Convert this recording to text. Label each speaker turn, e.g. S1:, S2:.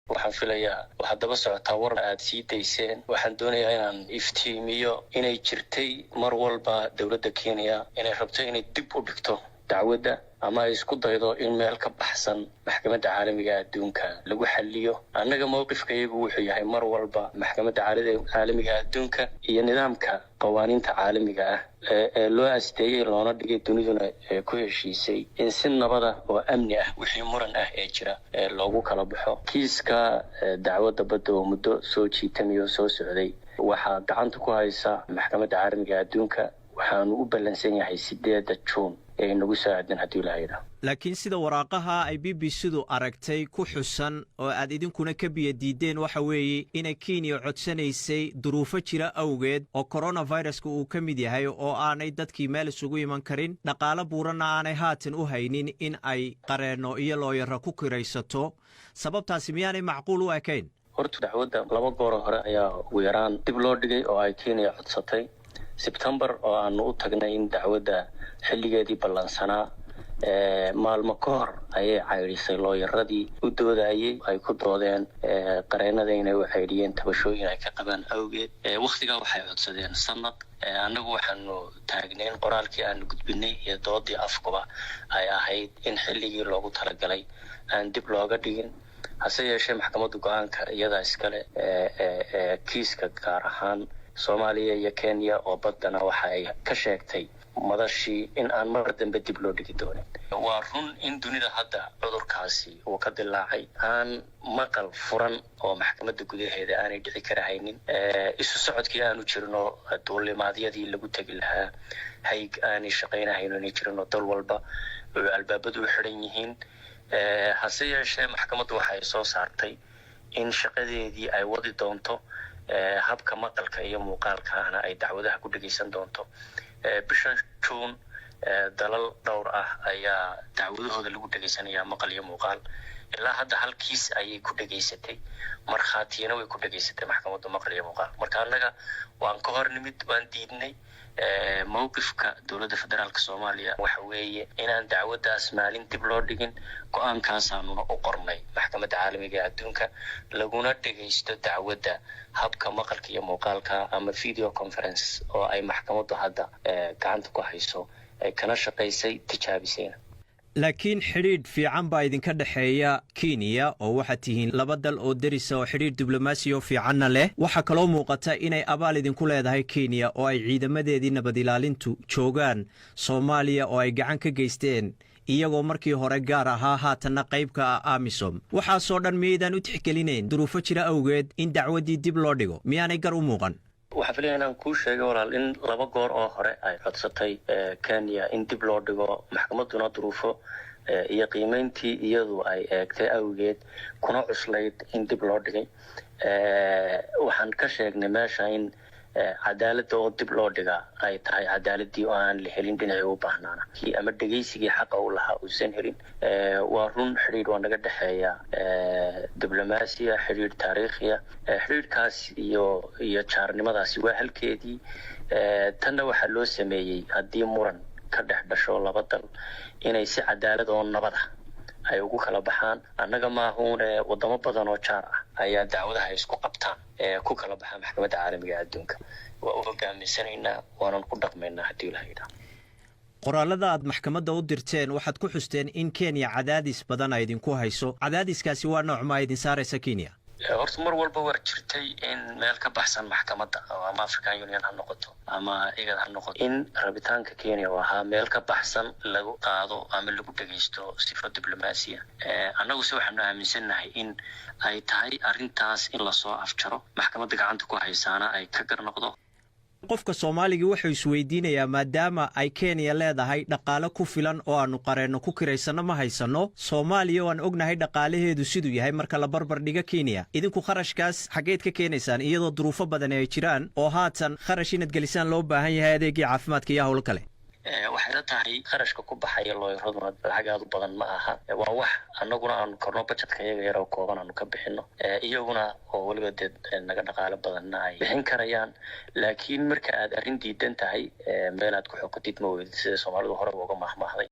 S1: waxaan filayaa waxaad daba socotaa war aad sii dayseen waxaan doonayaa inaan iftiimiyo inay jirtay mar walba dowladda Kenya inay rabto inay dib u dhigto dacwadda ama ay isku daydo in meel ka baxsan maxkamadda caalamiga adduunka lagu xalliyo annaga mowqifkaygu wuxuu yahay mar walba maxkamadda caalamiga adduunka iyo nidaamka qawaaniinta caalamiga ah ee loo asteeyay loona dhigay duniduna ku heshiisay in si nabada oo amni ah wixii muran ah ee jira loogu kala baxo kiiska dacwadda badda oo muddo soo jiitamiyo soo socday waxaa gacanta ku haysa maxkamadda caalamiga adduunka waxaanu u ballansan yahay 8 Juun ee nagu saacadan hadii la hayro
S2: laakiin sida waraaqaha ay BBC-du aragtay ku xusan oo aad idinkuna ka biyadiideen waxa weeye in Kenya codsanaysay duruufo jira awgeed oo coronavirus-ku uu ka mid yahay oo aanay dadkii meel isugu iman karin dhaqaale buurana aanay haatan u haynin in ay qareeno iyo looyaro ku kiraysato sababtaasi miyaanay macquul u ekayn
S1: horta dacwadda 2 goor hore ayaa ugu yaraan dib loo dhigay oo ay Kenya codsatay September oo aanu u tagnay in dacwadda xilligeedii ballansanaa maalmo ka hor ayay cayrisay looyaradii u doodayay ay ku doodeen qareenada inay u xeydiyeen tabashooyin ay ka qabaan awgeed waqtiga waxay codsadeen sanad annagu waxaanu taagneen qoraalkii aanu gudbinay iyo doodii afkuba ay ahayd in xilligii loogu talagalay aan dib looga dhigin hase yeeshee maxkamadda go'aanka iyada iskale kiiska gaar ahaan Soomaaliya iyo Kenya oo badana waxa ay ka sheegtay madashii in aan mar dambe dib loo dhigi doonin waa run in dunida hadda cudurkaasi uu ka dilaacay aan maqal furan oo maxkamadda gudaheeda aanay dhici karahaynin isu socodkii aanu jirno duulimaadyadii lagu tagi lahaa hayg aanay shaqaynahayno inay jirno dal walba oo albaabadu u xiran yihiin hase yeeshee maxkamaddu waxay soo saartay in shaqadeedii ay wadi doonto habka maqalka iyo muuqaalkaana ay dacwadaha ku dhageysan doonto bisha June dalal dhowr ah ayaa dacwadahooda lagu dhageysanayaa maqal iyo muuqaal ilaa hadda halkiis ayay ku dhageysatay markhaatiyana way ku dhageysatay maxkamadda maqal iyo muuqaal marka annaga waan ka hor nimid waan diidnay mowqifka dowladda federaalka Soomaaliya waxa weeye inaan dacwadaas maalin dib loo dhigin go'aankaas aanu u qornay maxkamadda caalamiga adduunka laguna dhageysto dacwadda habka maqalka iyo muuqaalka ama video conference oo ay maxkamaddu hadda gacanta ku hayso ay kana shaqaysay tijaabisayna
S2: laakiin xiriir fiican baa idinka dhaxeeya Kenya oo waxa tihiin laba dal oo darisa oo xiriir diblomaasi oo fiican leh waxa kale oo muuqata inay abaal idinku leedahay Kenya oo ay ciidamadeedii nabad ilaalintu joogaan Soomaaliya oo ay gacan ka geysteen iyagoo markii hore gaar ahaa haatan qaybka AMISOM waxa soo dhan miidaan u tixgelinayn duruufo jira awgeed in dacwadii dib loo dhigo miyaanay gar u muuqan
S1: waxa filayaa inaan ku sheego walaal in 2 goor oo hore ay codsatay Kenya in dib loo dhigo maxkamadduna duruufo iyo qiimeyntii iyadu ay eegtay awgeed kuna cuslayd in dib loo dhigay waxaan ka sheegnay meesha in cadaaladda oo dib loo dhiga ay tahay cadaaladii oo aan la helin dhinaca u baahnaana ama dhageysigii xaq u lahaa uusan helin waa run xiriir oo naga dhaxeeya diblomaasiya xiriir taariikhiya xiriirkaas iyo jaarnimadaasi waa halkeedii tanna waxa loo sameeyay hadii muran ka dhex dhasho laba dal inay si cadaalad oo nabad ah ay ugu kala baxaan annaga maahuun wadamo badan oo jaar ah ayaa dacwadaha isku qabtaan ku kala baxaan maxkamadda caalamiga adduunka waa u hogaaminsanaynaa waanan ku dhaqmaynaa hadii la hayro
S2: qoraalada aad maxkamadda u dirteen waxaad ku xusteen in Kenya cadaadis badan ay idinku hayso cadaadiskaasi waa nooc ma idin saaraysa Kenya
S1: horta mar walba war jirtay in meel ka baxsan maxkamadda ama African Union ha noqoto ama igad ha noqoto in rabitaanka Kenya waa meel ka baxsan lagu qaado ama lagu dhageysto sifo diblomaasiya annagu si waxaan aaminsanahay in ay tahay arintaas in la soo afjaro maxkamadda gacanta ku haysaana ay ka gar noqdo
S2: qofka Soomaaliga wuxuu isweydiinayaa maadaama ay Kenya leedahay dhaqaale ku filan oo aanu qareeno ku kireysano ma haysano Soomaaliya oo aan ognahay dhaqaalaheedu sidoo yahay marka la barbar dhiga Kenya idinku kharashkaas xageed ka keenaysaan iyadoo duruufo badan ay jiraan oo haatan kharash inaad gelisaan loo baahan yahay adeegii caafimaadka iyo hawl kale
S1: waxay la tahay kharashka ku baxaya looyraduna lacag badan ma aha waa wax annaguna aan korno budgetka iyaga yar oo kooban aanu ka bixino iyaguna oo waliba dad naga dhaqaale badan ay bixin karayaan laakiin marka aad arrin diidan tahay meel aad ku xoqotid ma weyd sida Soomaalidu hore uga mahmahday